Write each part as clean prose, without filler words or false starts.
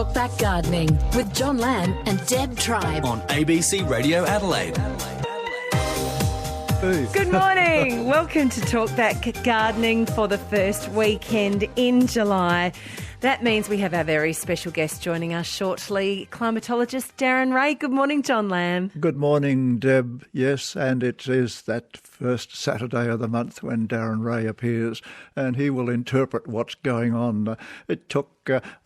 Talkback Gardening with John Lamb and Deb Tribe on ABC Radio Adelaide. Good morning. Welcome to Talkback Gardening for the first weekend in July. That means we have our very special guest joining us shortly, climatologist Darren Ray. Good morning, John Lamb. Good morning, Deb. Yes, and it is that first Saturday of the month when Darren Ray appears, and he will interpret what's going on. It took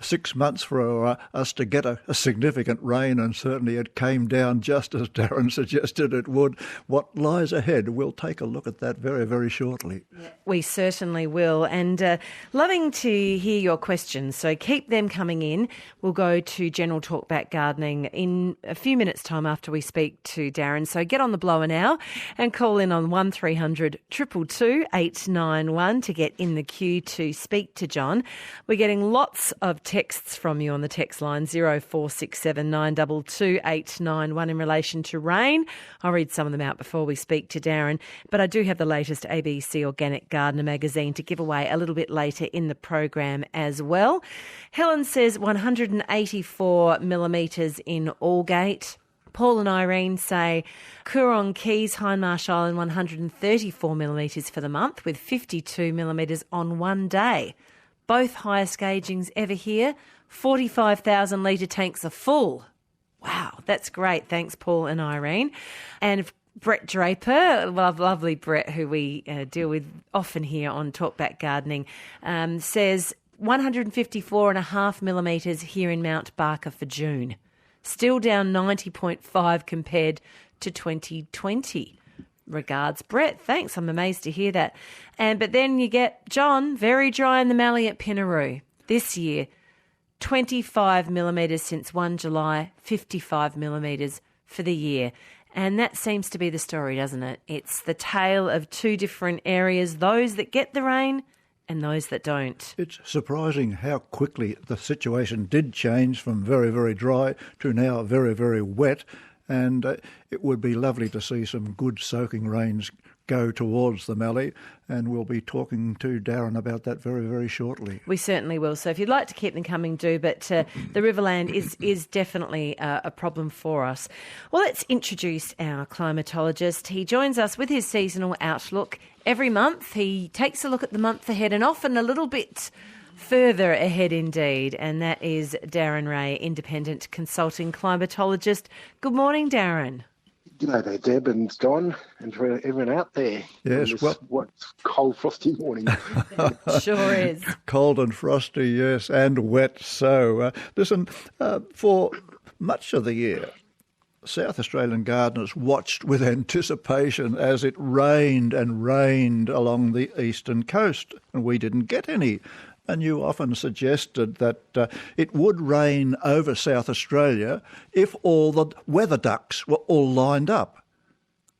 6 months for us to get a significant rain, and certainly it came down just as Darren suggested it would. What lies ahead, we'll take a look at that very, very shortly. Yeah, we certainly will, and loving to hear your questions, so keep them coming in. We'll go to General Talkback Gardening in a few minutes' time after we speak to Darren, so get on the blower now and call in on 1300 222 891 to get in the queue to speak to John. We're getting lots of texts from you on the text line 0467 922 891 in relation to rain. I'll read some of them out before we speak to Darren, but I do have the latest ABC Organic Gardener magazine to give away a little bit later in the program as well. Helen says 184 millimetres in Aldgate. Paul and Irene say Coorong Keys, Hindmarsh Island, 134 millimetres for the month with 52 millimetres on one day. Both highest gaugings ever here. 45,000 litre tanks are full. Wow, that's great. Thanks, Paul and Irene. And Brett Draper, lovely Brett, who we deal with often here on Talkback Gardening, says 154.5 millimetres here in Mount Barker for June. Still down 90.5 compared to 2020. Regards, Brett. Thanks. I'm amazed to hear that. But then you get John, very dry in the Mallee at Pinaroo. This year, 25 millimetres since 1 July, 55 millimetres for the year. And that seems to be the story, doesn't it? It's the tale of two different areas, those that get the rain and those that don't. It's surprising how quickly the situation did change from very, very dry to now very, very wet. And it would be lovely to see some good soaking rains go towards the Mallee, and we'll be talking to Darren about that very, very shortly. We certainly will. So if you'd like to keep them coming, do. But the Riverland is definitely a problem for us. Well, let's introduce our climatologist. He joins us with his seasonal outlook every month. He takes a look at the month ahead and often a little bit further ahead indeed, and that is Darren Ray, independent consulting climatologist. Good morning, Darren. G'day there, Deb and John, and for everyone out there. Yes, what's cold, frosty morning. Sure is. Cold and frosty, yes, and wet. So, listen, for much of the year, South Australian gardeners watched with anticipation as it rained and rained along the eastern coast, and we didn't get any. And you often suggested that it would rain over South Australia if all the weather ducks were all lined up.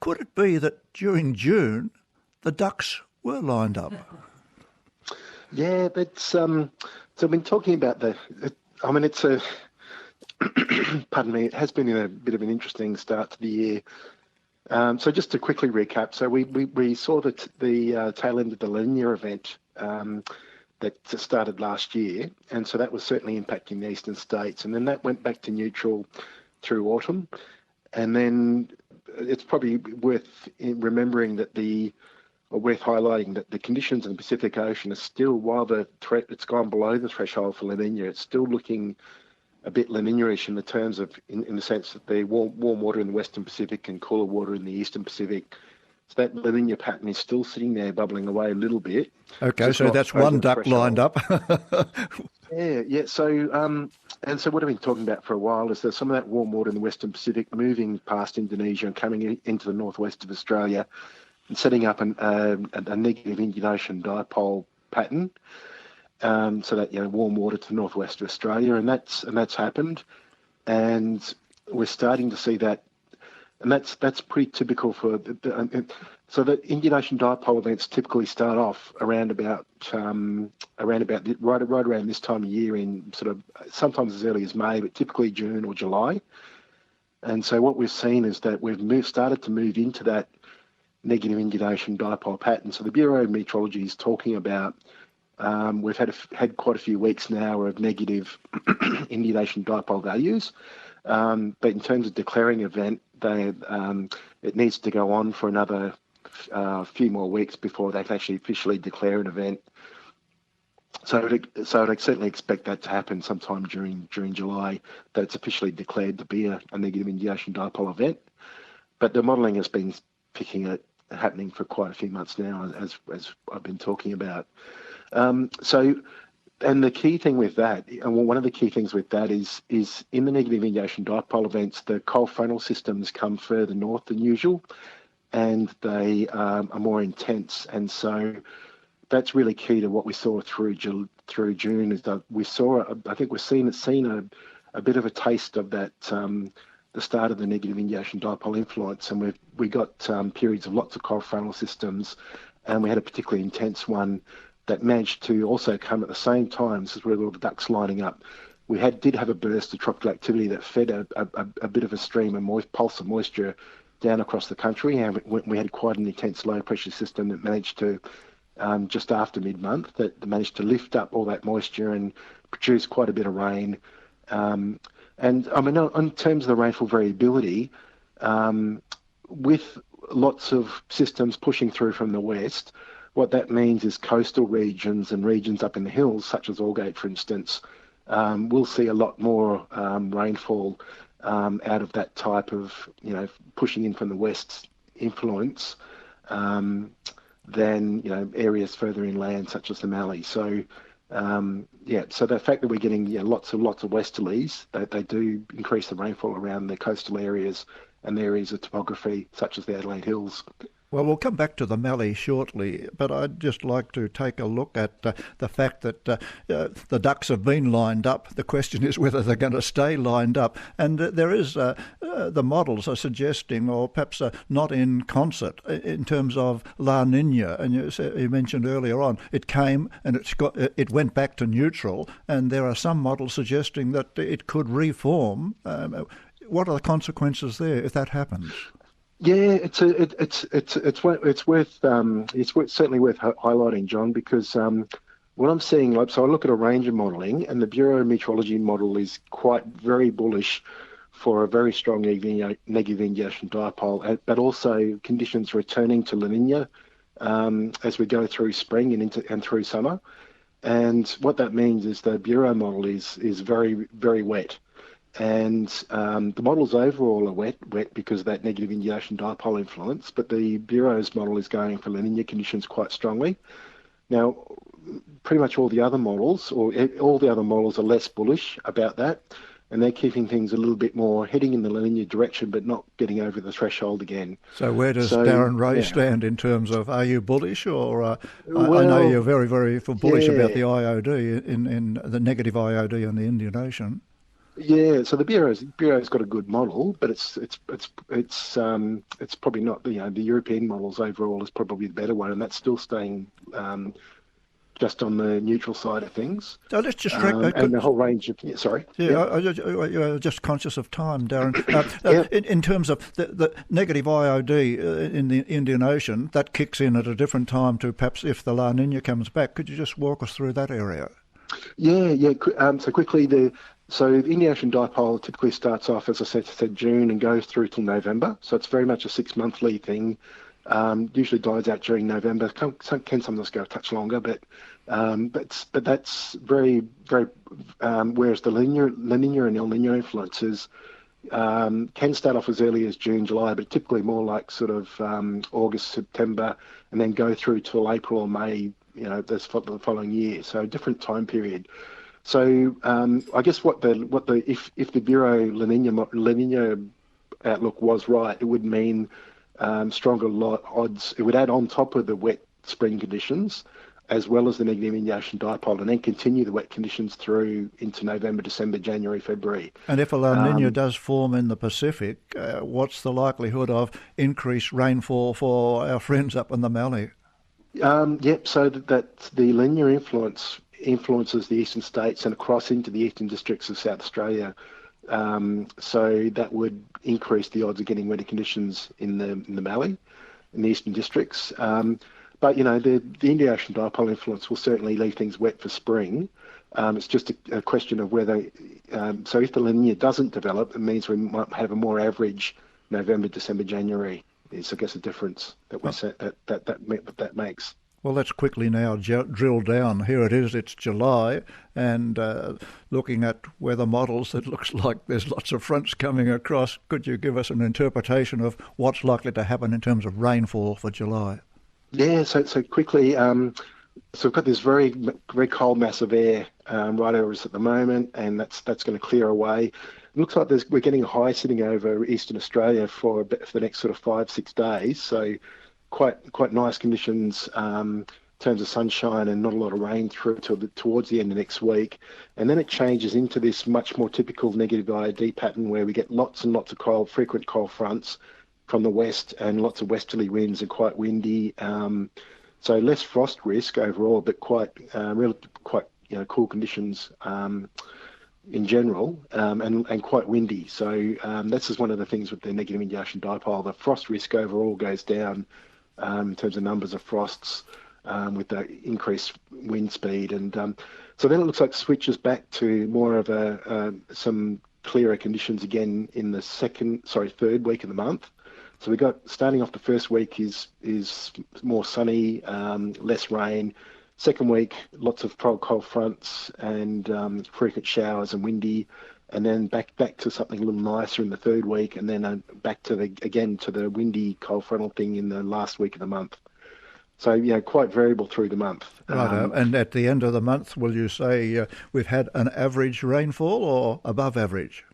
Could it be that during June the ducks were lined up? Yeah, that's so I've been talking about it's a pardon me, it has been a bit of an interesting start to the year. So just to quickly recap, so we saw the tail end of the La Nina event that started last year, and so that was certainly impacting the eastern states, and then that went back to neutral through autumn, and then it's probably worth remembering worth highlighting that the conditions in the Pacific Ocean are still, while it's gone below the threshold for La Nina, it's still looking a bit La Nina-ish in the terms of, in the sense that the warm water in the Western Pacific and cooler water in the Eastern Pacific. So that La Nina pattern is still sitting there bubbling away a little bit. Okay, so that's one duck lined up. Yeah. So, and so what I've been talking about for a while is that some of that warm water in the Western Pacific moving past Indonesia and coming into the northwest of Australia and setting up a negative Indian Ocean dipole pattern. So that, warm water to the northwest of Australia, and that's happened, and we're starting to see that. And that's pretty typical for so the Indian Ocean dipole events typically start off around about right around this time of year, in sort of sometimes as early as May, but typically June or July. And so what we've seen is that we've started to move into that negative Indian Ocean dipole pattern. So the Bureau of Meteorology is talking about we've had quite a few weeks now of negative Indian Ocean dipole values. But in terms of declaring event, it needs to go on for another few more weeks before they can actually officially declare an event. So I'd certainly expect that to happen sometime during July, that it's officially declared to be a negative Indian Ocean dipole event. But the modelling has been happening for quite a few months now, as I've been talking about. And the key thing with that, and one of the key things with that is in the negative Indian Ocean dipole events, the cold frontal systems come further north than usual, and they are more intense. And so that's really key to what we saw through June. Is that we saw, I think we've seen a bit of a taste of that, the start of the negative Indian Ocean dipole influence, and we got periods of lots of cold frontal systems, and we had a particularly intense one that managed to also come at the same time. This is where all the ducks lining up. We did have a burst of tropical activity that fed a bit of a stream of pulse of moisture down across the country, and we had quite an intense low pressure system that managed to, just after mid-month, that managed to lift up all that moisture and produce quite a bit of rain. And I mean, in terms of the rainfall variability, with lots of systems pushing through from the west, what that means is coastal regions and regions up in the hills, such as Aldgate, for instance, we'll see a lot more rainfall out of that type of, pushing in from the west influence than, areas further inland, such as the Mallee. So, so the fact that we're getting lots of westerlies, they do increase the rainfall around the coastal areas and the areas of topography, such as the Adelaide Hills. Well, we'll come back to the Mallee shortly, but I'd just like to take a look at the fact that the ducks have been lined up. The question is whether they're going to stay lined up. And there is, the models are suggesting, or perhaps not in concert, in terms of La Nina. And you mentioned earlier on, it came and it went back to neutral, and there are some models suggesting that it could reform. What are the consequences there if that happens? Yeah, it's certainly worth highlighting, John, because what I'm seeing, so I look at a range of modelling, and the Bureau of Meteorology model is very bullish for a very strong negative Indian Ocean dipole, but also conditions returning to La Nina as we go through spring and through summer. And what that means is the Bureau model is very, very wet. And the models overall are wet because of that negative Indian Ocean dipole influence, but the Bureau's model is going for La Nina conditions quite strongly. Now, pretty much all the other models, are less bullish about that, and they're keeping things a little bit more heading in the La Nina direction, but not getting over the threshold again. So where does Darren Ray stand in terms of, are you bullish, or I know you're very, very bullish about the IOD, in the negative IOD in the Indian Ocean? Yeah, so the Bureau's got a good model, but it's probably not, the European models overall is probably the better one, and that's still staying just on the neutral side of things. So let's just and the whole range of I'm just conscious of time, Darren. In terms of the negative IOD in the Indian Ocean, that kicks in at a different time to perhaps if the La Nina comes back. Could you just walk us through that area? Yeah. So quickly, So the Indian Ocean dipole typically starts off, as I said, June and goes through till November. So it's very much a 6-monthly thing. Usually dies out during November. Can sometimes go a touch longer, but that's very, very. Whereas the La Nina and El Nino influences can start off as early as June, July, but typically more like sort of August, September, and then go through till April or May. The following year. So a different time period. So I guess if the Bureau La Nina outlook was right, it would mean stronger odds. It would add on top of the wet spring conditions, as well as the negative Indian Ocean dipole, and then continue the wet conditions through into November, December, January, February. And if a La Nina does form in the Pacific, what's the likelihood of increased rainfall for our friends up in the Mallee? So that the La Nina influences the eastern states and across into the eastern districts of South Australia. So that would increase the odds of getting wetter conditions in the Mallee, in the eastern districts. But, the Indian Ocean dipole influence will certainly leave things wet for spring. It's just a question of whether, so if the La Nina doesn't develop, it means we might have a more average November, December, January. Is, I guess, a difference that that makes. Well, let's quickly now drill down. Here it is, it's July, and looking at weather models, it looks like there's lots of fronts coming across. Could you give us an interpretation of what's likely to happen in terms of rainfall for July? Yeah, so quickly, so we've got this very, very cold mass of air right over us at the moment, and that's going to clear away. It looks like we're getting a high sitting over Eastern Australia for the next sort of 5-6 days, so quite nice conditions in terms of sunshine and not a lot of rain towards the end of next week. And then it changes into this much more typical negative IOD pattern where we get lots and lots of frequent cold fronts from the west and lots of westerly winds and quite windy. So less frost risk overall, but quite cool conditions in general, and quite windy. So this is one of the things with the negative Indian Ocean dipole. The frost risk overall goes down in terms of numbers of frosts with the increased wind speed. And so then it looks like switches back to more of some clearer conditions again in the third week of the month. So we got, starting off the first week is more sunny, less rain. Second week, lots of cold fronts and frequent showers and windy. And then back to something a little nicer in the third week, and then back to the windy cold frontal thing in the last week of the month. So, quite variable through the month. Right. And at the end of the month, will you say we've had an average rainfall or above average?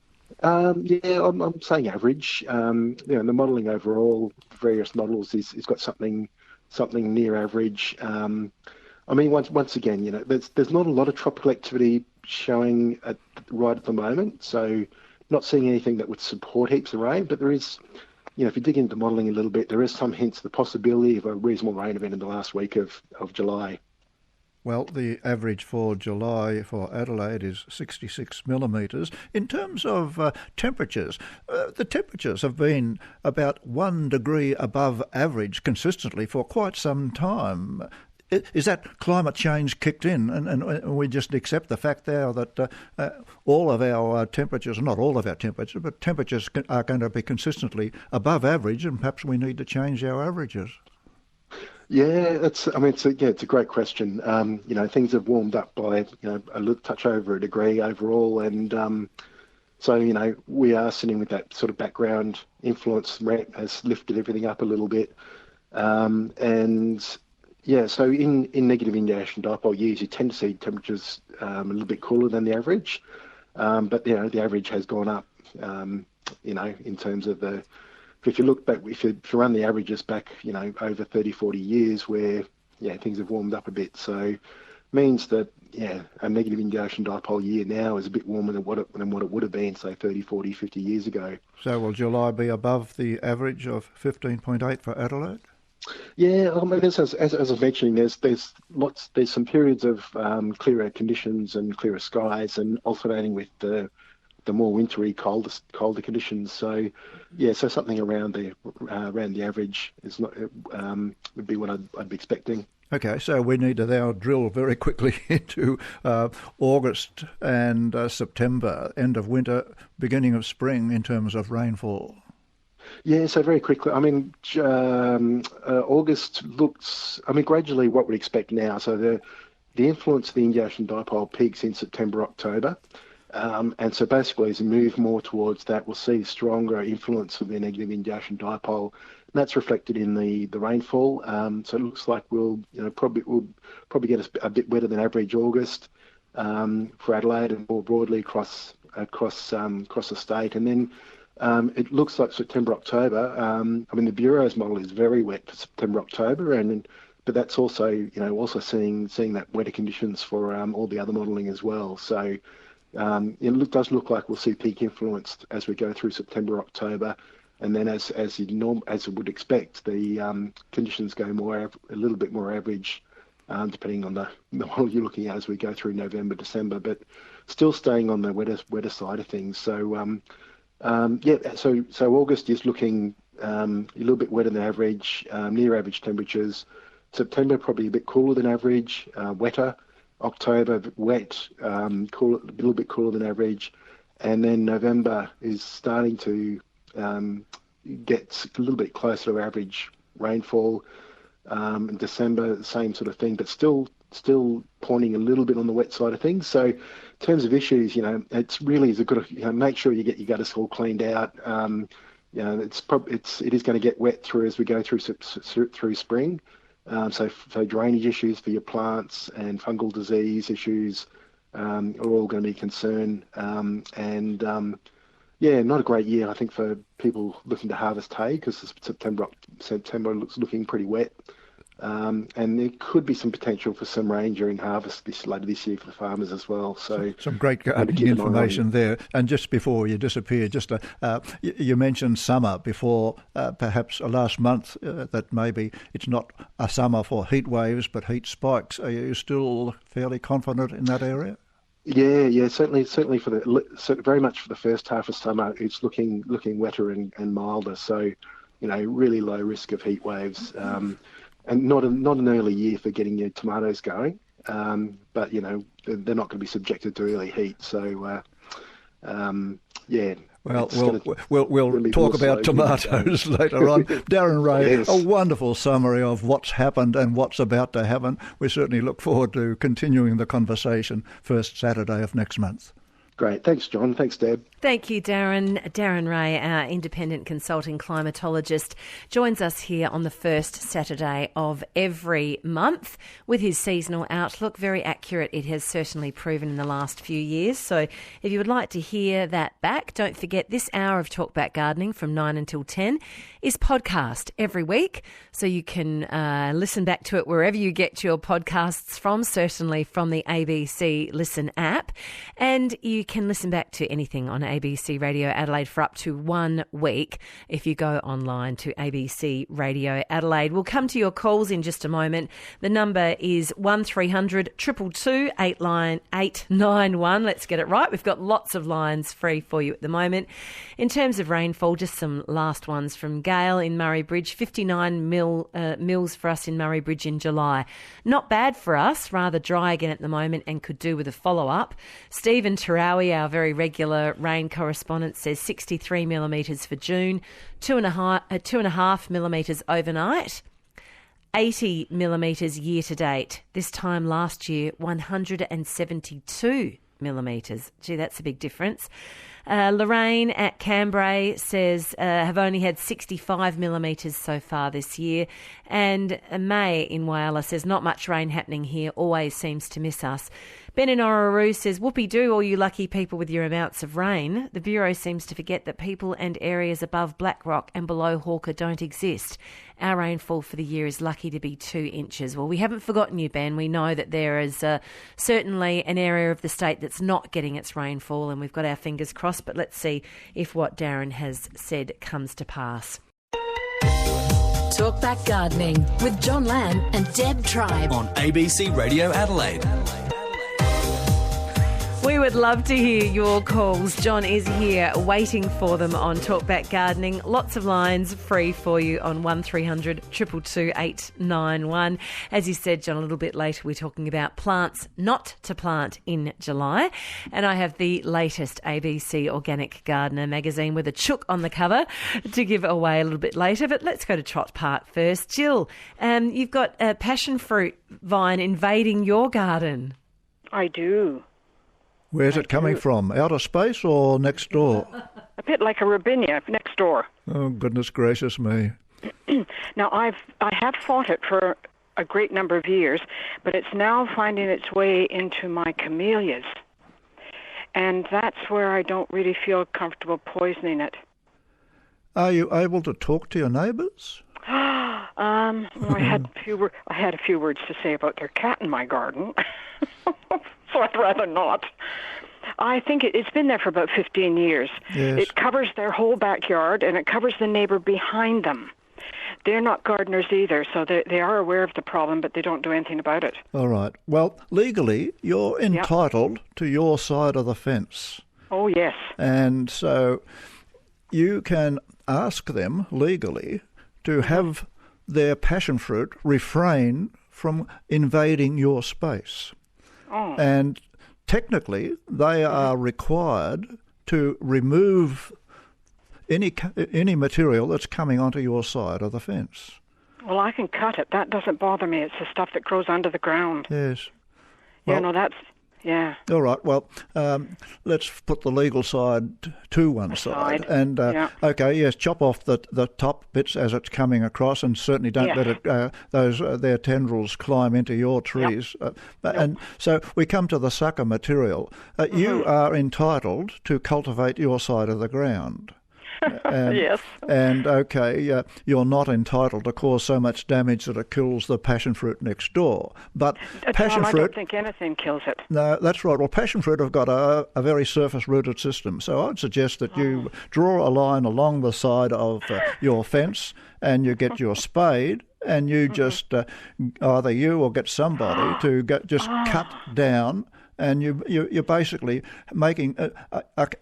I'm saying average. The modelling overall, various models, is got something near average. Once again, there's not a lot of tropical activity showing right at the moment, so not seeing anything that would support heaps of rain, but there is, if you dig into the modelling a little bit, there is some hints of the possibility of a reasonable rain event in the last week of July. Well, the average for July for Adelaide is 66 millimetres. In terms of temperatures, the temperatures have been about 1 degree above average consistently for quite some time. Is that climate change kicked in, and we just accept the fact now that all of our temperatures, not all of our temperatures, but temperatures are going to be consistently above average, and perhaps we need to change our averages? Yeah, it's a great question. Things have warmed up by a little touch over a degree overall, and so we are sitting with that sort of background influence has lifted everything up a little bit, and. Yeah, so in negative Indian Ocean dipole years, you tend to see temperatures a little bit cooler than the average, but the average has gone up. In terms of if you look back, if you run the averages back, over 30, 40 years, where things have warmed up a bit. So means that a negative Indian Ocean dipole year now is a bit warmer than what it would have been, say 30, 40, 50 years ago. So will July be above the average of 15.8 for Adelaide? Yeah, as I was mentioning, there's some periods of clearer conditions and clearer skies, and alternating with the more wintry, colder conditions. So, so something around the average is not would be what I'd be expecting. Okay, so we need to now drill very quickly into August and September, end of winter, beginning of spring in terms of rainfall. Yeah, so very quickly, August looks, gradually what we expect now. So the influence of the Indian Ocean dipole peaks in September, October. And so basically as we move more towards that, we'll see stronger influence of the negative Indian Ocean dipole. And that's reflected in the rainfall. So it looks like we'll probably get a bit wetter than average August for Adelaide and more broadly across the state. And then it looks like September, October. The Bureau's model is very wet for September, October, but that's also also seeing that wetter conditions for all the other modelling as well. So it does look like we'll see peak influence as we go through September, October, and then as you would expect, the conditions go a little bit more average, depending on the model you're looking at as we go through November, December, but still staying on the wetter side of things. So. So August is looking a little bit wetter than average, near average temperatures. September probably a bit cooler than average, wetter. October wet, a little bit cooler than average, and then November is starting to get a little bit closer to average rainfall. In December, the same sort of thing, but still pointing a little bit on the wet side of things. So, in terms of issues, it's really is a good. Make sure you get your gutters all cleaned out. It is going to get wet through as we go through spring. So drainage issues for your plants and fungal disease issues are all going to be a concern. Not a great year, I think, for people looking to harvest hay because September looks looking pretty wet. And there could be some potential for some rain during harvest later this year for the farmers as well. So some great information there. And just before you disappear, you mentioned summer before, perhaps last month, that maybe it's not a summer for heat waves but heat spikes. Are you still fairly confident in that area? Yeah, certainly very much for the first half of summer, it's looking wetter and milder. So, really low risk of heat waves. And not an early year for getting your tomatoes going, but they're not going to be subjected to early heat. So, Well, we'll talk about tomatoes later on. Darren Ray, yes. A wonderful summary of what's happened and what's about to happen. We certainly look forward to continuing the conversation first Saturday of next month. Great. Thanks, John. Thanks, Deb. Thank you, Darren. Darren Ray, our independent consulting climatologist, joins us here on the first Saturday of every month with his seasonal outlook. Very accurate, it has certainly proven in the last few years. So if you would like to hear that back, don't forget this hour of Talkback Gardening from 9 until 10 is podcast every week. So you can listen back to it wherever you get your podcasts from, certainly from the ABC Listen app. And you can listen back to anything on ABC Radio Adelaide for up to 1 week if you go online to ABC Radio Adelaide. We'll come to your calls in just a moment. The number is 1300 222 891. Let's get it right. We've got lots of lines free for you at the moment. In terms of rainfall, just some last ones from Gail in Murray Bridge. 59 mils for us in Murray Bridge in July. Not bad for us, rather dry again at the moment and could do with a follow-up. Stephen Tarawi, our very regular rain correspondent, says 63 millimetres for June, 2.5 millimetres overnight, 80 millimetres year to date. This time last year, 172 millimetres. Gee, that's a big difference. Lorraine at Cambrai says have only had 65 millimetres so far this year. And May in Whyalla says not much rain happening here, always seems to miss us. Ben in Orroroo says, whoopee-doo, all you lucky people with your amounts of rain. The Bureau seems to forget that people and areas above Blackrock and below Hawker don't exist. Our rainfall for the year is lucky to be 2 inches. Well, we haven't forgotten you, Ben. We know that there is certainly an area of the state that's not getting its rainfall, and we've got our fingers crossed, but let's see if what Darren has said comes to pass. Talkback Gardening with John Lamb and Deb Tribe on ABC Radio Adelaide. We would love to hear your calls. John is here waiting for them on Talkback Gardening. Lots of lines free for you on 1300 222 891. As you said, John, a little bit later we're talking about plants not to plant in July. And I have the latest ABC Organic Gardener magazine with a chook on the cover to give away a little bit later. But let's go to Trott Park first. Jill, you've got a passion fruit vine invading your garden. I do. Where's it coming from? Outer space or next door? A bit like a robinia next door. Oh, goodness gracious me. Now, I have fought it for a great number of years, but it's now finding its way into my camellias. And that's where I don't really feel comfortable poisoning it. Are you able to talk to your neighbours? I had a few words to say about their cat in my garden, so I'd rather not. I think it's been there for about 15 years. Yes. It covers their whole backyard, and it covers the neighbour behind them. They're not gardeners either, so they are aware of the problem, but they don't do anything about it. All right. Well, legally, you're entitled to your side of the fence. Oh, yes. And so you can ask them legally to have their passion fruit refrain from invading your space. Oh. And technically, they are required to remove any material that's coming onto your side of the fence. Well, I can cut it. That doesn't bother me. It's the stuff that grows under the ground. Yes. Yeah, no, that's... Yeah. All right. Well, let's put the legal side to one side. And, okay, yes, chop off the top bits as it's coming across, and certainly don't let it their tendrils climb into your trees. Yep. And so we come to the sucker material. You are entitled to cultivate your side of the ground. Yes. And, okay, you're not entitled to cause so much damage that it kills the passion fruit next door. But passion fruit... I don't think anything kills it. No, that's right. Well, passion fruit have got a very surface-rooted system. So I'd suggest that you draw a line along the side of your fence, and you get your spade, and you just, either you or get somebody to cut down, and you're basically making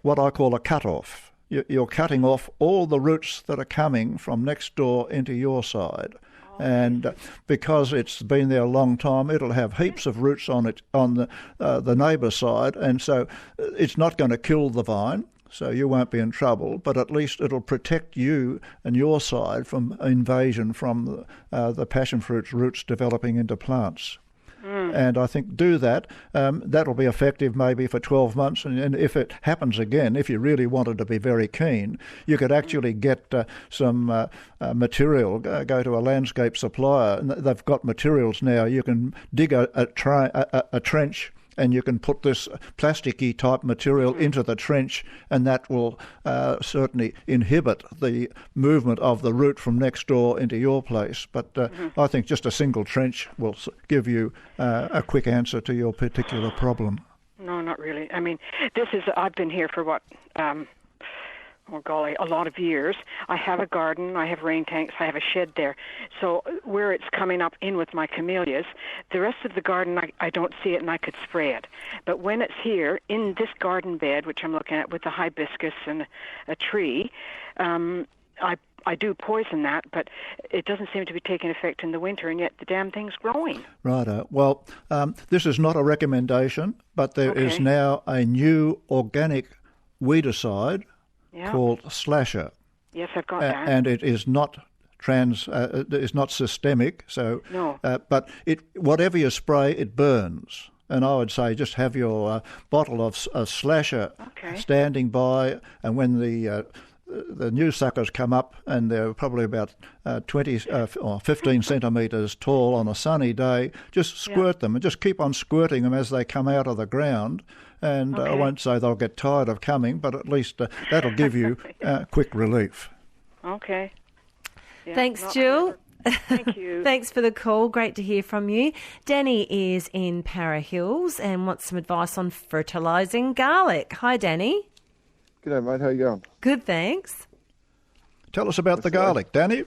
what I call a cut-off. You're cutting off all the roots that are coming from next door into your side. And because it's been there a long time, it'll have heaps of roots on it on the neighbour's side, and so it's not going to kill the vine, so you won't be in trouble, but at least it'll protect you and your side from invasion from the passion fruit's roots developing into plants. And I think do that. That'll be effective maybe for 12 months. And if it happens again, if you really wanted to be very keen, you could actually get some material, go to a landscape supplier. And they've got materials now. You can dig a trench, and you can put this plasticky type material into the trench, and that will certainly inhibit the movement of the root from next door into your place. But I think just a single trench will give you a quick answer to your particular problem. No, not really. I mean, I've been here for a lot of years. I have a garden, I have rain tanks, I have a shed there. So where it's coming up in with my camellias, the rest of the garden, I don't see it and I could spray it. But when it's here in this garden bed, which I'm looking at with the hibiscus and a tree, I do poison that, but it doesn't seem to be taking effect in the winter, and yet the damn thing's growing. Righto. Well, this is not a recommendation, but there is now a new organic weedicide called Slasher. Yes, I've got that. And it is not it's not systemic. So, no. But whatever you spray, it burns. And I would say just have your bottle of Slasher standing by, and when the new suckers come up, and they're probably about 20 or 15 centimetres tall on a sunny day, just squirt them, and just keep on squirting them as they come out of the ground. And I won't say they'll get tired of coming, but at least that'll give you quick relief. Okay. Yeah, Thanks, Jill. Thank you. Thanks for the call. Great to hear from you. Danny is in Para Hills and wants some advice on fertilising garlic. Hi, Danny. G'day, mate. How you going? Good, thanks. Tell us about the garlic, Danny.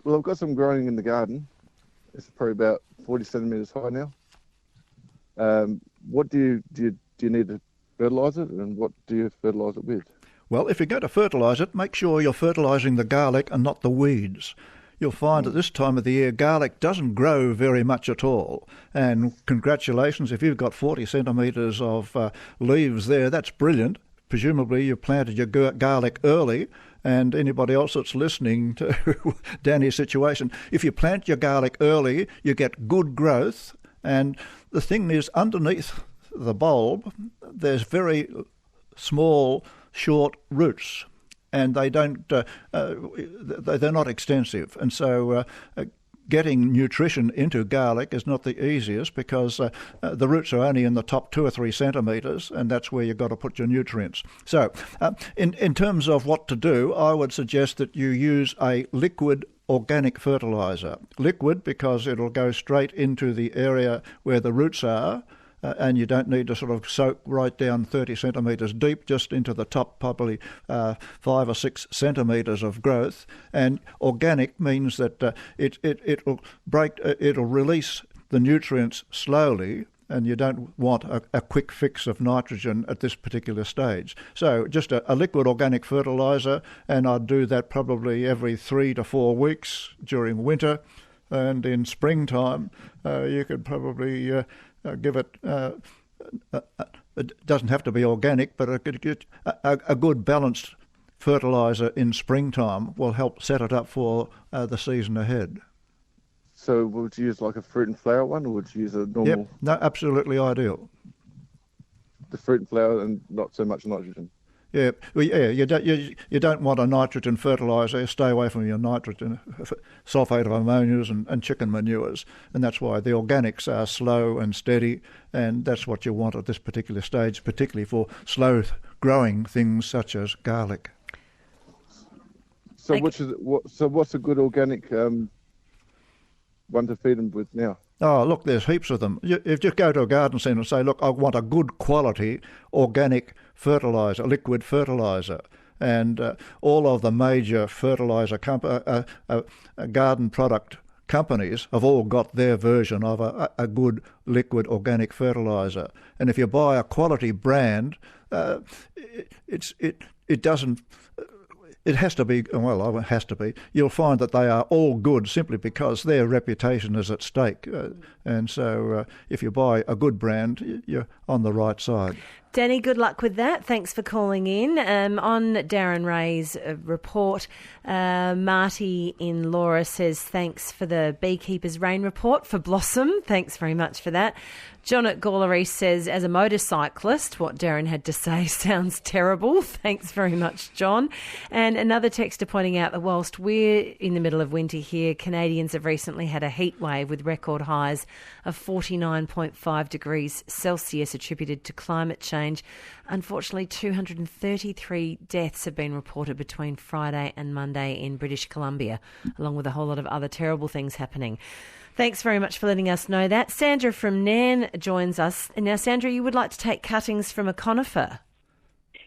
Well, I've got some growing in the garden. It's probably about 40 centimetres high now. What do you need to fertilise it, and what do you fertilise it with? Well, if you're going to fertilise it, make sure you're fertilising the garlic and not the weeds. You'll find at this time of the year garlic doesn't grow very much at all. And congratulations, if you've got 40 centimetres of leaves there, that's brilliant. Presumably you planted your garlic early, and anybody else that's listening to Danny's situation, if you plant your garlic early, you get good growth. And the thing is, underneath the bulb, there's very small, short roots, and they don't, they're not extensive. And so getting nutrition into garlic is not the easiest, because the roots are only in the top 2 or 3 centimetres, and that's where you've got to put your nutrients. So in terms of what to do, I would suggest that you use a liquid organic fertiliser. Liquid because it'll go straight into the area where the roots are, and you don't need to sort of soak right down 30 centimetres deep, just into the top probably 5 or 6 centimetres of growth. And organic means that it'll release the nutrients slowly, and you don't want a quick fix of nitrogen at this particular stage. So just a liquid organic fertiliser, and I'd do that probably every 3 to 4 weeks during winter, and in springtime you could probably give it. It doesn't have to be organic, but a good balanced fertiliser in springtime will help set it up for the season ahead. So would you use like a fruit and flower one, or would you use a normal? Yep, no, absolutely ideal. The fruit and flower and not so much nitrogen. Yeah, well, yeah. You don't want a nitrogen fertiliser. Stay away from your nitrogen, sulphate of ammonias and chicken manures, and that's why the organics are slow and steady, and that's what you want at this particular stage, particularly for slow-growing things such as garlic. So what's a good organic one to feed them with now? Oh, look, there's heaps of them. You just go to a garden centre and say, look, I want a good quality organic fertiliser, liquid fertiliser. And all of the major fertiliser garden product companies have all got their version of a good liquid organic fertiliser. And if you buy a quality brand, it doesn't... It has to be, well, it has to be. You'll find that they are all good simply because their reputation is at stake. And so if you buy a good brand, you're on the right side. Danny, good luck with that. Thanks for calling in. On Darren Ray's report, Marty in Laura says, thanks for the Beekeeper's Rain report for Blossom. Thanks very much for that. John at Gawler East says, as a motorcyclist, what Darren had to say sounds terrible. Thanks very much, John. And another texter pointing out that whilst we're in the middle of winter here, Canadians have recently had a heat wave with record highs of 49.5 degrees Celsius attributed to climate change. Unfortunately, 233 deaths have been reported between Friday and Monday in British Columbia, along with a whole lot of other terrible things happening. Thanks very much for letting us know that. Sandra from Nairn joins us. Now, Sandra, you would like to take cuttings from a conifer?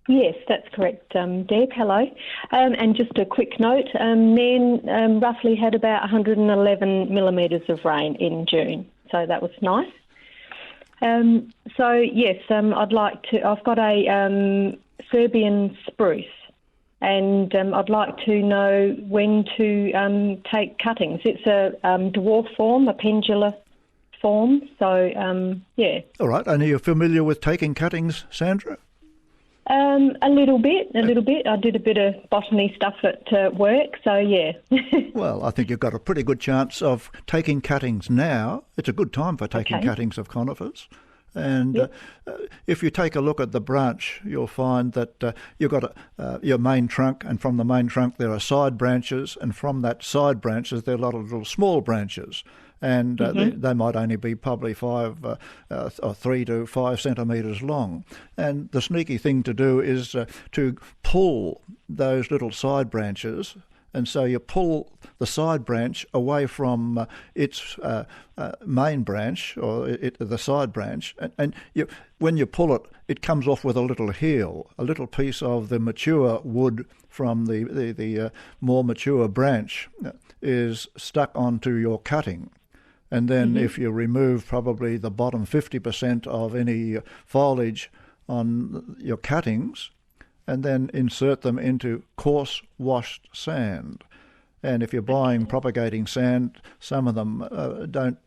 Yes, that's correct, Deb. Hello. And just a quick note, Nairn roughly had about 111 millimetres of rain in June, so that was nice. I've got a Serbian spruce, and I'd like to know when to take cuttings. It's a dwarf form, a pendular form, so yeah. All right, and are you familiar with taking cuttings, Sandra? A little bit. I did a bit of botany stuff at work, so yeah. Well, I think you've got a pretty good chance of taking cuttings now. It's a good time for taking cuttings of conifers. And if you take a look at the branch, you'll find that you've got your main trunk, and from the main trunk there are side branches, and from that side branches there are a lot of little small branches. And they might only be probably 3 to 5 centimetres long. And the sneaky thing to do is to pull those little side branches, and so you pull the side branch away from its main branch, or the side branch, and when you pull it, it comes off with a little heel, a little piece of the mature wood from the more mature branch is stuck onto your cutting. And then if you remove probably the bottom 50% of any foliage on your cuttings, and then insert them into coarse washed sand. And if you're buying propagating sand, some of them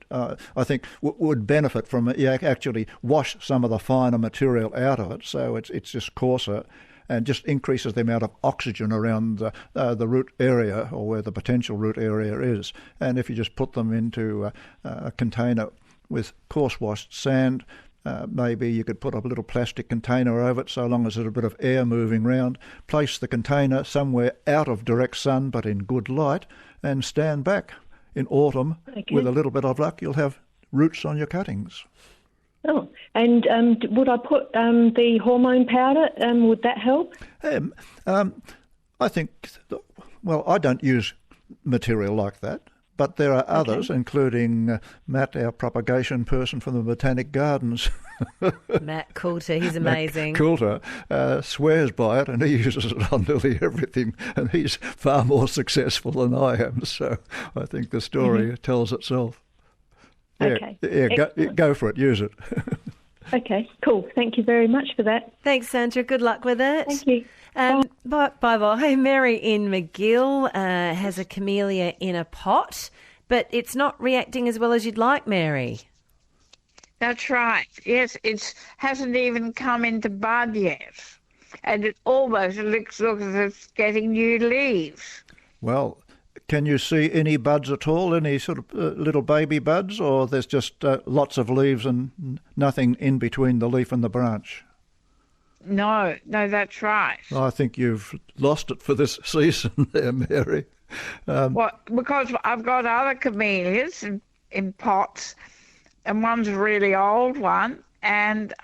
I think would benefit from it. You actually wash some of the finer material out of it, so it's just coarser, and just increases the amount of oxygen around the root area, or where the potential root area is. And if you just put them into a container with coarse washed sand, maybe you could put a little plastic container over it, so long as there's a bit of air moving round. Place the container somewhere out of direct sun but in good light, and stand back. In autumn, with a little bit of luck, you'll have roots on your cuttings. Oh, and would I put the hormone powder? Would that help? I think, well, I don't use material like that, but there are others, including Matt, our propagation person from the Botanic Gardens. Matt Coulter, he's amazing. Matt Coulter swears by it, and he uses it on nearly everything, and he's far more successful than I am, so I think the story tells itself. Okay. Go for it. Use it. Okay, cool. Thank you very much for that. Thanks, Sandra. Good luck with it. Thank you. Bye. Hey, Mary in McGill has a camellia in a pot, but it's not reacting as well as you'd like, Mary. That's right. Yes, it hasn't even come into bud yet. And it almost looks as if it's getting new leaves. Well, can you see any buds at all, any sort of little baby buds, or there's just lots of leaves and nothing in between the leaf and the branch? No, that's right. I think you've lost it for this season there, Mary. Because I've got other camellias in pots, and one's a really old one, and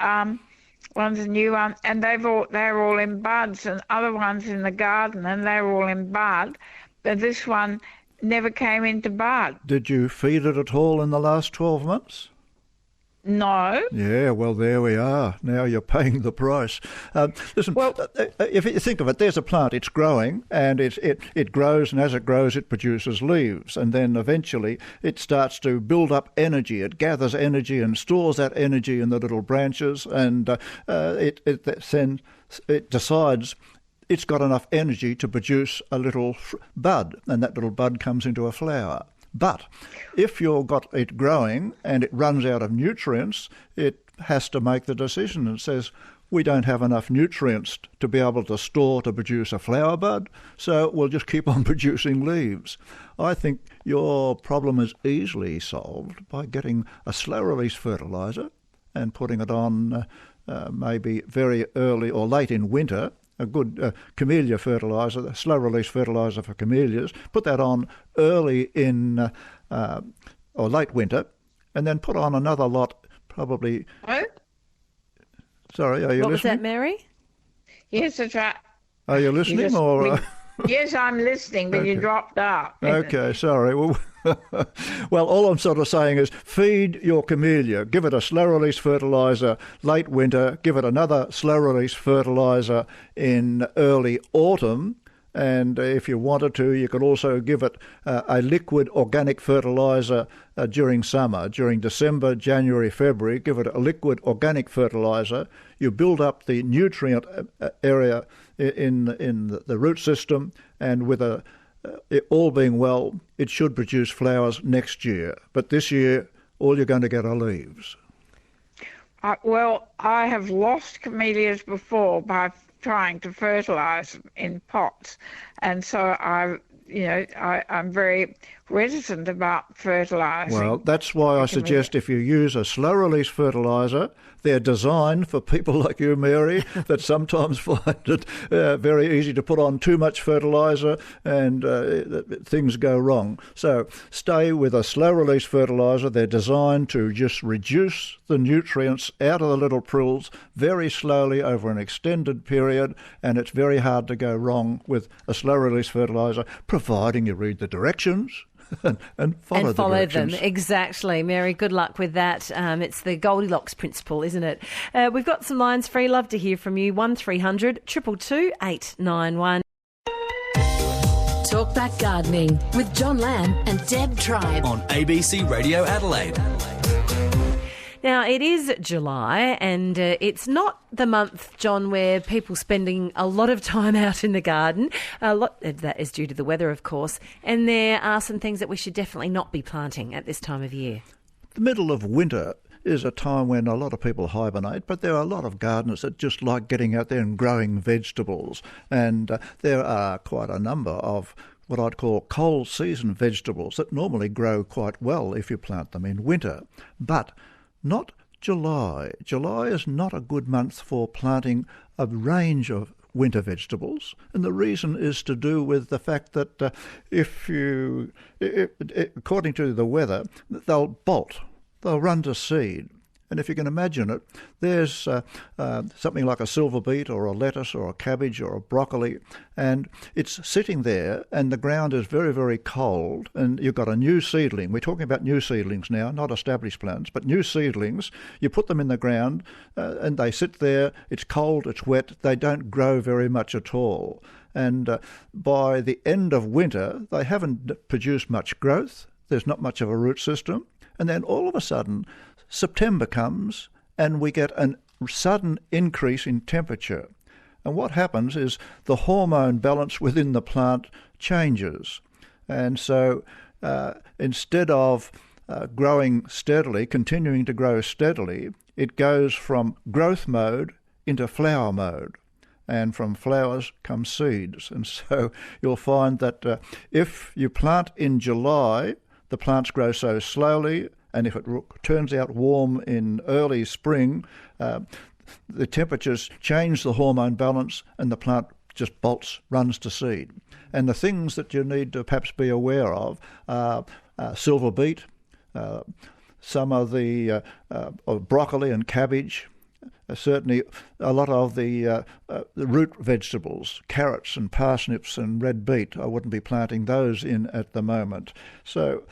one's a new one, and they're all in buds, and other ones in the garden, and they're all in bud. But this one never came into bud. Did you feed it at all in the last 12 months? No. Yeah, well, there we are. Now you're paying the price. Listen, if you think of it, there's a plant. It's growing, and it grows, and as it grows, it produces leaves. And then eventually it starts to build up energy. It gathers energy and stores that energy in the little branches, and then it decides it's got enough energy to produce a little bud, and that little bud comes into a flower. But if you've got it growing and it runs out of nutrients, it has to make the decision and says, we don't have enough nutrients to be able to store to produce a flower bud, so we'll just keep on producing leaves. I think your problem is easily solved by getting a slow-release fertiliser and putting it on maybe very early or late in winter, a good camellia fertiliser, a slow-release fertiliser for camellias. Put that on early in or late winter, and then put on another lot probably... Oh? Sorry, are you listening? What was that, Mary? Yes, that's right. Are you listening Yes, I'm listening, but you dropped out. Okay, sorry. Well, all I'm sort of saying is feed your camellia. Give it a slow-release fertiliser late winter. Give it another slow-release fertiliser in early autumn. And if you wanted to, you could also give it a liquid organic fertiliser during summer. During December, January, February, give it a liquid organic fertiliser. You build up the nutrient area in the root system, and with it all being well, it should produce flowers next year. But this year, all you're going to get are leaves. Well, I have lost camellias before by trying to fertilise in pots, and so I'm very reticent about fertilising. Well, that's why I suggest if you use a slow-release fertiliser, they're designed for people like you, Mary, that sometimes find it very easy to put on too much fertiliser and things go wrong. So stay with a slow-release fertiliser. They're designed to just reduce the nutrients out of the little prills very slowly over an extended period, and it's very hard to go wrong with a slow-release fertiliser, providing you read the directions. and follow them. Exactly. Mary, good luck with that. It's the Goldilocks principle, isn't it? We've got some lines free. Love to hear from you. 1300 222 891. Talkback Gardening with John Lamb and Deb Tribe on ABC Radio Adelaide. Now, it is July, and it's not the month, John, where people spending a lot of time out in the garden. A lot of that is due to the weather, of course, and there are some things that we should definitely not be planting at this time of year. The middle of winter is a time when a lot of people hibernate, but there are a lot of gardeners that just like getting out there and growing vegetables, and there are quite a number of what I'd call cold season vegetables that normally grow quite well if you plant them in winter. But not July. July is not a good month for planting a range of winter vegetables, and the reason is to do with the fact that according to the weather, they'll bolt, they'll run to seed. And if you can imagine it, there's something like a silver beet or a lettuce or a cabbage or a broccoli, and it's sitting there and the ground is very, very cold, and you've got a new seedling. We're talking about new seedlings now, not established plants, but new seedlings. You put them in the ground and they sit there, it's cold, it's wet, they don't grow very much at all. And by the end of winter, they haven't produced much growth, there's not much of a root system, And then all of a sudden, September comes and we get a sudden increase in temperature. And what happens is the hormone balance within the plant changes. And so instead of growing steadily, continuing to grow steadily, it goes from growth mode into flower mode. And from flowers come seeds. And so you'll find that if you plant in July, the plants grow so slowly, and if it turns out warm in early spring, the temperatures change the hormone balance and the plant just runs to seed. And the things that you need to perhaps be aware of are silver beet, some of the broccoli and cabbage, certainly a lot of the root vegetables, carrots and parsnips and red beet. I wouldn't be planting those in at the moment. So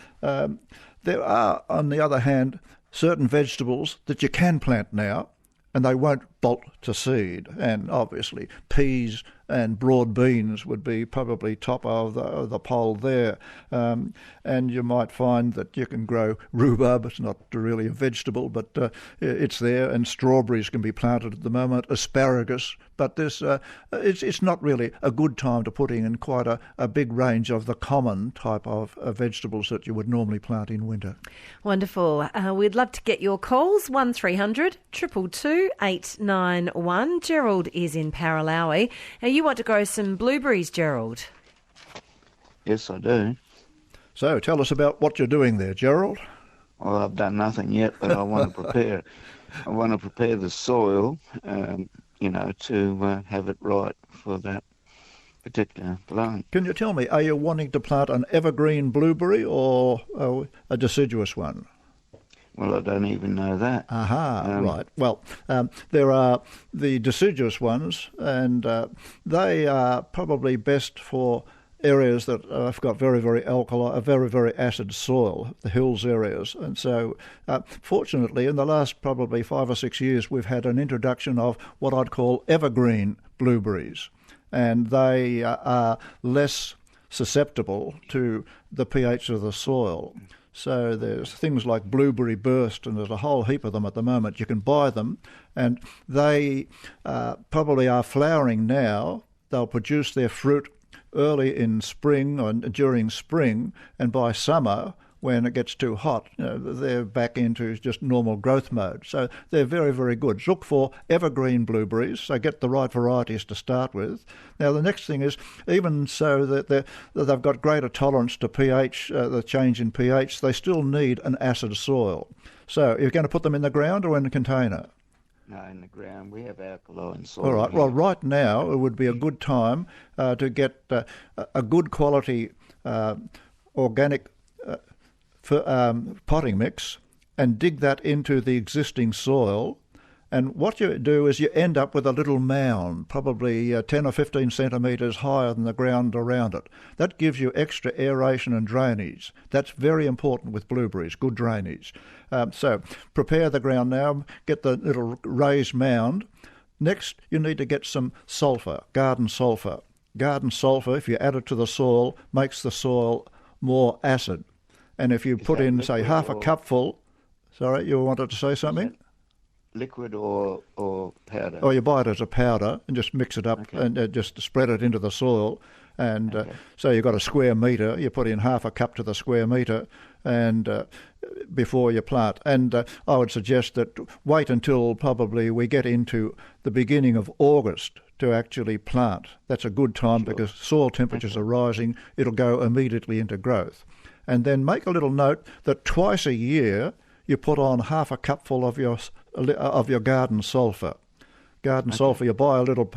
there are, on the other hand, certain vegetables that you can plant now, and they won't bolt to seed. And obviously peas and broad beans would be probably top of the pole there. And you might find that you can grow rhubarb. It's not really a vegetable, but it's there. And strawberries can be planted at the moment, asparagus. But it's not really a good time to put in quite a big range of the common type of vegetables that you would normally plant in winter. Wonderful. We'd love to get your calls, 1300 222 891. Gerald is in Paralowie. Now, you want to grow some blueberries, Gerald? Yes, I do. So tell us about what you're doing there, Gerald. Well, I've done nothing yet, but I want to prepare. I want to prepare the soil, to have it right for that particular plant. Can you tell me, are you wanting to plant an evergreen blueberry or a deciduous one? Well, I don't even know that. Right. Well, there are the deciduous ones, and they are probably best for areas that have got very, very very, very acid soil, the hills areas. And so, fortunately, in the last probably 5 or 6 years, we've had an introduction of what I'd call evergreen blueberries. And they are less susceptible to the pH of the soil. So there's things like Blueberry Burst, and there's a whole heap of them at the moment. You can buy them, and they probably are flowering now. They'll produce their fruit early in spring or during spring, and by summer, when it gets too hot, they're back into just normal growth mode. So they're very, very good. Look for evergreen blueberries, so get the right varieties to start with. Now, the next thing is, even so that they've got greater tolerance to pH, the change in pH, they still need an acid soil. So you're going to put them in the ground or in a container? No, in the ground. We have alkaline soil. All right. Well, right now it would be a good time to get a good quality organic potting mix and dig that into the existing soil. And what you do is you end up with a little mound, probably 10 or 15 centimetres higher than the ground around it. That gives you extra aeration and drainage. That's very important with blueberries, good drainage. So prepare the ground now, get the little raised mound. Next, you need to get some sulphur, garden sulphur. Garden sulphur, if you add it to the soil, makes the soil more acid. And if you put in, say, half a cupful... Sorry, you wanted to say something? Liquid or powder? Oh, you buy it as a powder and just mix it up and just spread it into the soil. And so you've got a square metre, you put in half a cup to the square metre and before you plant. And I would suggest that wait until probably we get into the beginning of August to actually plant. That's a good time because soil temperatures are rising. It'll go immediately into growth. And then make a little note that twice a year you put on half a cupful of your garden sulphur. Garden sulphur, you buy a little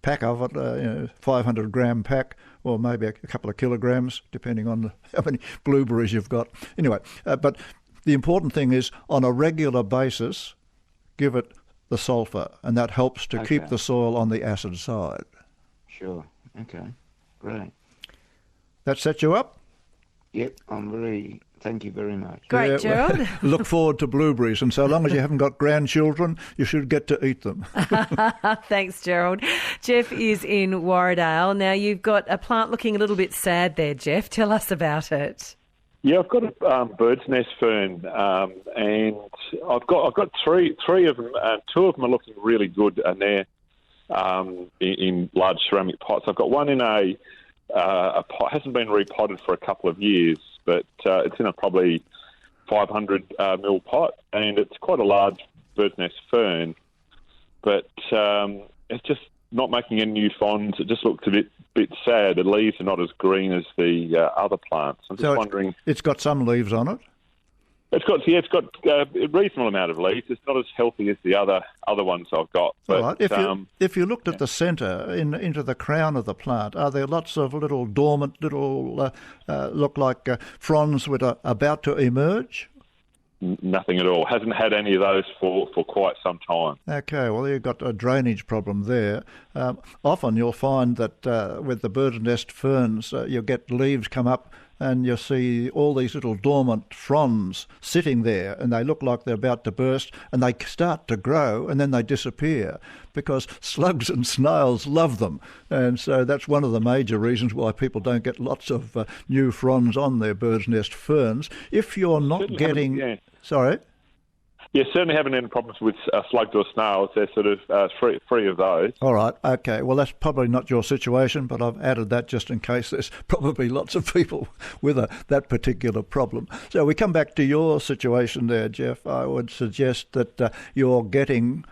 pack of it, 500 gram pack, or maybe a couple of kilograms, depending on how many blueberries you've got. Anyway, but the important thing is on a regular basis, give it the sulphur, and that helps to keep the soil on the acid side. Sure. Okay. Great. That set you up? Yep. Thank you very much. Great, Gerald. Look forward to blueberries, and so long as you haven't got grandchildren, you should get to eat them. Thanks, Gerald. Jeff is in Warradale. Now, you've got a plant looking a little bit sad there, Jeff. Tell us about it. Yeah, I've got a bird's nest fern, and I've got three of them. Two of them are looking really good, and they're in large ceramic pots. I've got one in a pot, hasn't been repotted for a couple of years, but it's in a probably 500 mil pot, and it's quite a large bird's nest fern, but it's just not making any new fronds. It just looks a bit sad. The leaves are not as green as the other plants. I'm just wondering. It's got some leaves on it. It's got a reasonable amount of leaves. It's not as healthy as the other ones I've got. But, all right. If you looked at the centre into the crown of the plant, are there lots of little dormant look like fronds that are about to emerge? Nothing at all. Hasn't had any of those for quite some time. Okay, well, you've got a drainage problem there. Often you'll find that with the bird's nest ferns, you get leaves come up and you see all these little dormant fronds sitting there, and they look like they're about to burst, and they start to grow, and then they disappear because slugs and snails love them. And so that's one of the major reasons why people don't get lots of new fronds on their bird's nest ferns. If you're not getting... Sorry? Yeah, certainly haven't any problems with slugs or snails. They're sort of free of those. All right, okay. Well, that's probably not your situation, but I've added that just in case there's probably lots of people with that particular problem. So we come back to your situation there, Jeff. I would suggest that you're getting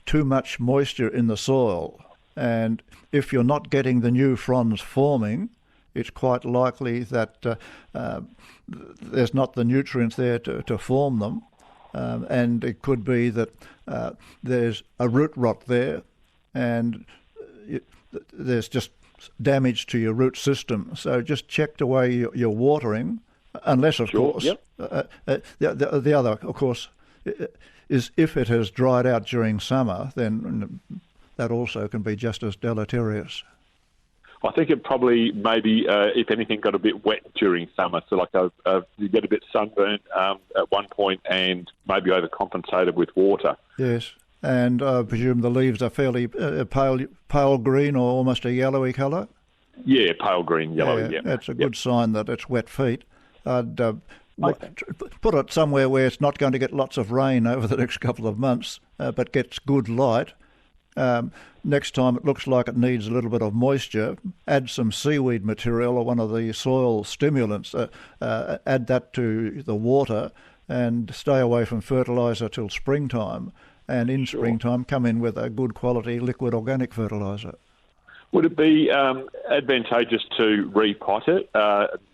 too much moisture in the soil. And if you're not getting the new fronds forming, it's quite likely that there's not the nutrients there to form them. And it could be that there's a root rot there, and there's just damage to your root system. So just check the way you're watering, unless, of course, the other, of course, is if it has dried out during summer, then that also can be just as deleterious. I think it probably maybe, if anything, got a bit wet during summer. So like you get a bit sunburnt at one point and maybe overcompensated with water. Yes, and I presume the leaves are fairly pale green or almost a yellowy colour? Yeah, pale green, yellowy, yeah. That's a good sign that it's wet feet. I'd put it somewhere where it's not going to get lots of rain over the next couple of months, but gets good light. Next time it looks like it needs a little bit of moisture, add some seaweed material or one of the soil stimulants, add that to the water and stay away from fertiliser till springtime. And in springtime, come in with a good quality liquid organic fertiliser. Would it be advantageous to repot it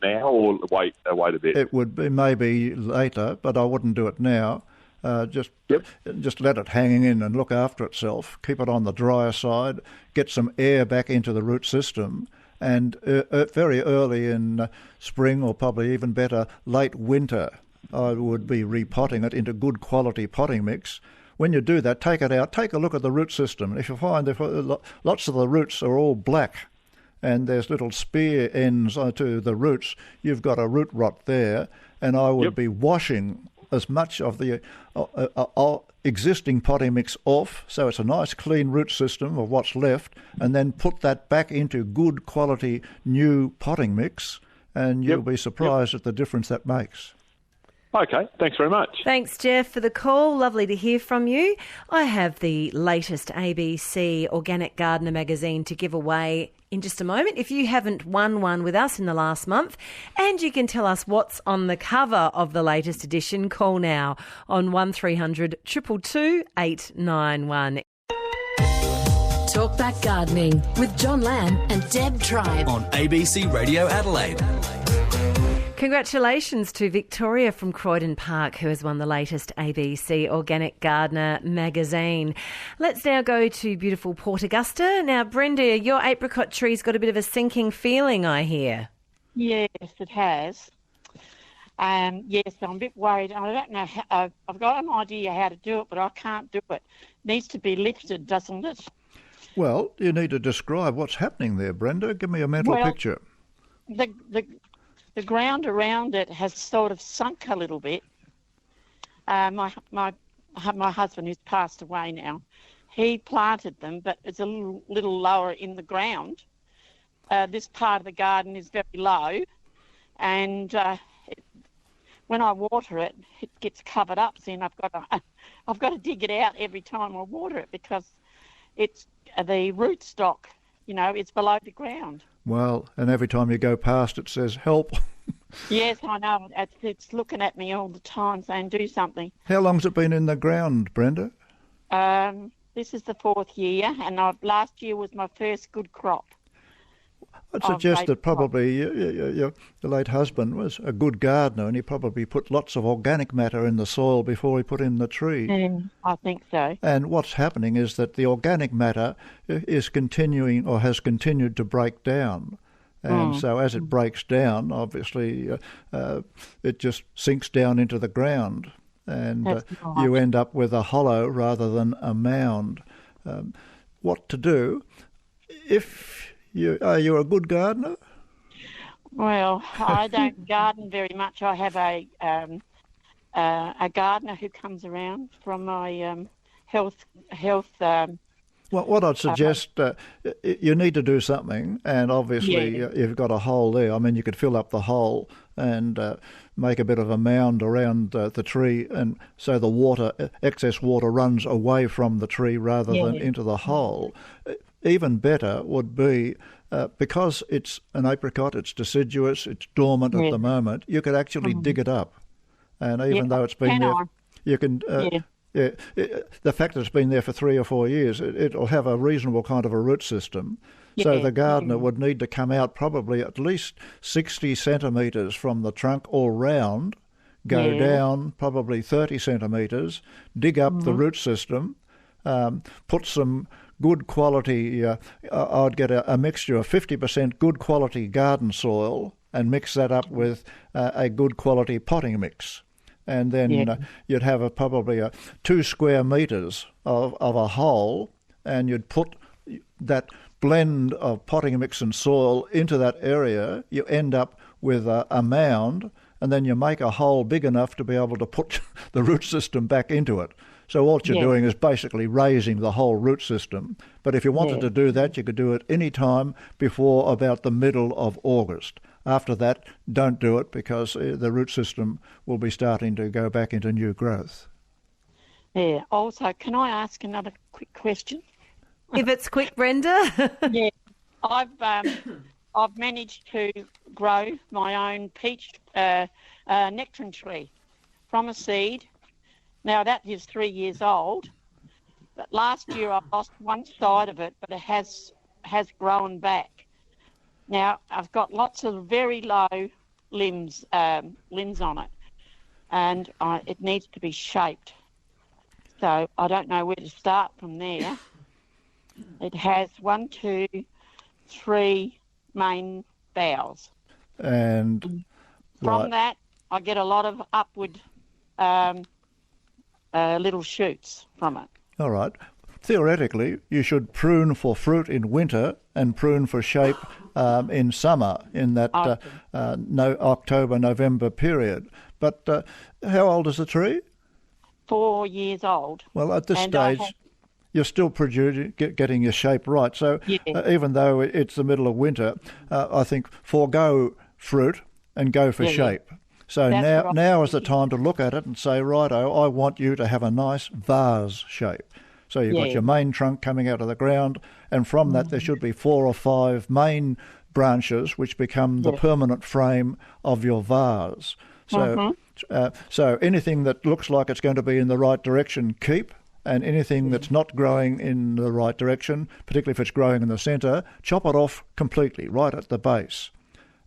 now or wait a bit? It would be maybe later, but I wouldn't do it now. Just let it hang in and look after itself. Keep it on the drier side. Get some air back into the root system. And very early in spring, or probably even better, late winter, I would be repotting it into good quality potting mix. When you do that, take it out, take a look at the root system. If you find that lots of the roots are all black and there's little spear ends to the roots, you've got a root rot there. And I would be washing as much of the existing potting mix off, so it's a nice clean root system of what's left, and then put that back into good quality new potting mix, and you'll be surprised at the difference that makes. Okay, thanks very much. Thanks, Jeff, for the call. Lovely to hear from you. I have the latest ABC Organic Gardener magazine to give away in just a moment. If you haven't won one with us in the last month, and you can tell us what's on the cover of the latest edition, call now on 1300 222 891. Talkback Gardening with John Lamb and Deb Tribe on ABC Radio Adelaide. Congratulations to Victoria from Croydon Park, who has won the latest ABC Organic Gardener magazine. Let's now go to beautiful Port Augusta. Now, Brenda, your apricot tree's got a bit of a sinking feeling, I hear. Yes, it has. Yes, I'm a bit worried. I don't know how, I've got an idea how to do it, but I can't do it. It needs to be lifted, doesn't it? Well, you need to describe what's happening there, Brenda. Give me a mental picture. The ground around it has sort of sunk a little bit. My husband, who's passed away now, he planted them, but it's a little lower in the ground. This part of the garden is very low, and when I water it, it gets covered up. So I've got to dig it out every time I water it because it's the rootstock, it's below the ground. Well, and every time you go past, it says help. Yes, I know. It's looking at me all the time saying do something. How long's it been in the ground, Brenda? This is the 4th year, and last year was my first good crop. I'd suggest that probably your late husband was a good gardener, and he probably put lots of organic matter in the soil before he put in the tree. I think so. And what's happening is that the organic matter is continuing or has continued to break down. And so as it breaks down, obviously, it just sinks down into the ground. And you end up with a hollow rather than a mound. What to do? Are you a good gardener? Well, I don't garden very much. I have a gardener who comes around from my health. What I'd suggest, you need to do something, and obviously you've got a hole there. I mean, you could fill up the hole and make a bit of a mound around the tree, and so the excess water runs away from the tree rather than into the hole. Even better would be, because it's an apricot, it's deciduous, it's dormant at the moment, you could actually dig it up. And even though it's been there, you can... the fact that it's been there for 3 or 4 years, it'll have a reasonable kind of a root system. So the gardener would need to come out probably at least 60 centimetres from the trunk all round, go down probably 30 centimetres, dig up the root system, put some good quality, I'd get a mixture of 50% good quality garden soil and mix that up with a good quality potting mix. And then you'd have probably 2 square metres of a hole, and you'd put that blend of potting mix and soil into that area. You end up with a mound, and then you make a hole big enough to be able to put the root system back into it. So what you're doing is basically raising the whole root system. But if you wanted to do that, you could do it any time before about the middle of August. After that, don't do it because the root system will be starting to go back into new growth. Yeah. Also, can I ask another quick question? If it's quick, Brenda. Yeah. I've managed to grow my own peach nectarine tree from a seed. Now, that is 3 years old. But last year I lost one side of it, but it has grown back. Now, I've got lots of very low limbs on it, and it needs to be shaped. So I don't know where to start from there. It has 1, 2, 3 main boughs. And from that, I get a lot of upward little shoots from it. All right. Theoretically, you should prune for fruit in winter and prune for shape in summer, in that October, November period. But how old is the tree? 4 years old. Well, at this stage, you're still getting your shape right. So even though it's the middle of winter, I think forego fruit and go for shape. So now is the time to look at it and say, righto, I want you to have a nice vase shape. So you've got your main trunk coming out of the ground, and from that there should be 4 or 5 main branches which become the permanent frame of your vase. So, so anything that looks like it's going to be in the right direction, keep, and anything that's not growing in the right direction, particularly if it's growing in the centre, chop it off completely, right at the base.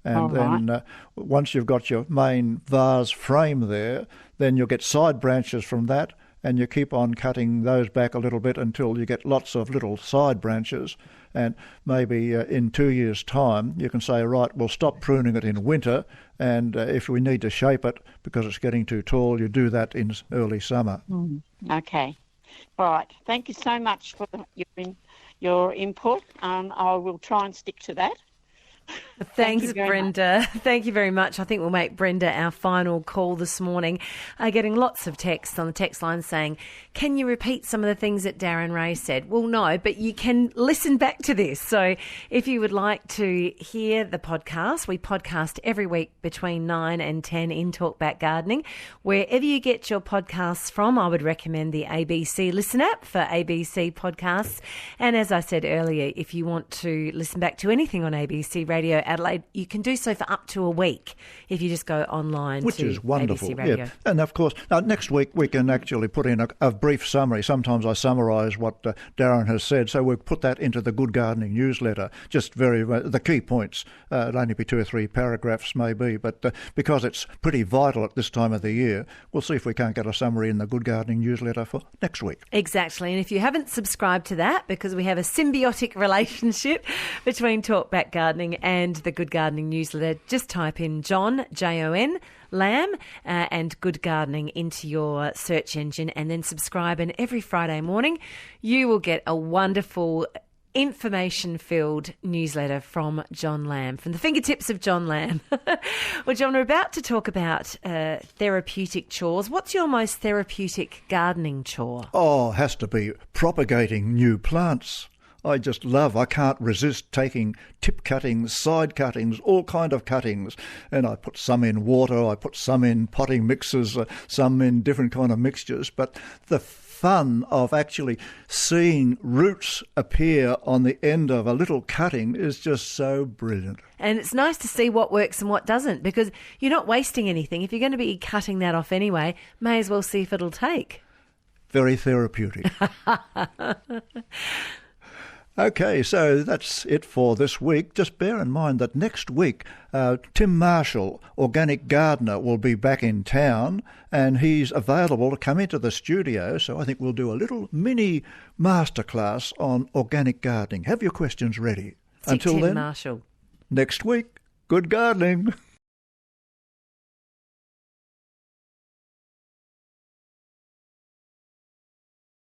And then once you've got your main vase frame there, then you'll get side branches from that, and you keep on cutting those back a little bit until you get lots of little side branches. And maybe in 2 years' time, you can say, right, we'll stop pruning it in winter, and if we need to shape it because it's getting too tall, you do that in early summer. Okay. All right. Thank you so much for your input. I will try and stick to that. Thanks, you very Brenda. Thank you very much. I think we'll make Brenda our final call this morning. Getting lots of texts on the text line saying, can you repeat some of the things that Darren Ray said? Well, no, but you can listen back to this. So if you would like to hear the podcast, we podcast every week between 9 and 10 in Talkback Gardening. Wherever you get your podcasts from, I would recommend the ABC Listen app for ABC podcasts. And as I said earlier, if you want to listen back to anything on ABC Radio Adelaide, you can do so for up to a week if you just go online. Which to is wonderful. ABC Radio. Yeah. And of course, next week we can actually put in a brief summary. Sometimes I summarise what Darren has said, so we'll put that into the Good Gardening newsletter. Just the key points. It'll only be 2 or 3 paragraphs maybe, but because it's pretty vital at this time of the year, we'll see if we can't get a summary in the Good Gardening newsletter for next week. Exactly. And if you haven't subscribed to that, because we have a symbiotic relationship between Talkback Gardening and the Good Gardening newsletter, just type in John, Jon, Lamb and Good Gardening into your search engine and then subscribe. And every Friday morning you will get a wonderful information-filled newsletter from John Lamb, from the fingertips of John Lamb. Well, John, we're about to talk about therapeutic chores. What's your most therapeutic gardening chore? Oh, has to be propagating new plants. I can't resist taking tip cuttings, side cuttings, all kind of cuttings. And I put some in water, I put some in potting mixes, some in different kind of mixtures. But the fun of actually seeing roots appear on the end of a little cutting is just so brilliant. And it's nice to see what works and what doesn't, because you're not wasting anything. If you're going to be cutting that off anyway, may as well see if it'll take. Very therapeutic. Okay, so that's it for this week. Just bear in mind that next week, Tim Marshall, organic gardener, will be back in town, and he's available to come into the studio. So I think we'll do a little mini masterclass on organic gardening. Have your questions ready. Until Tim then, Marshall. Next week, good gardening.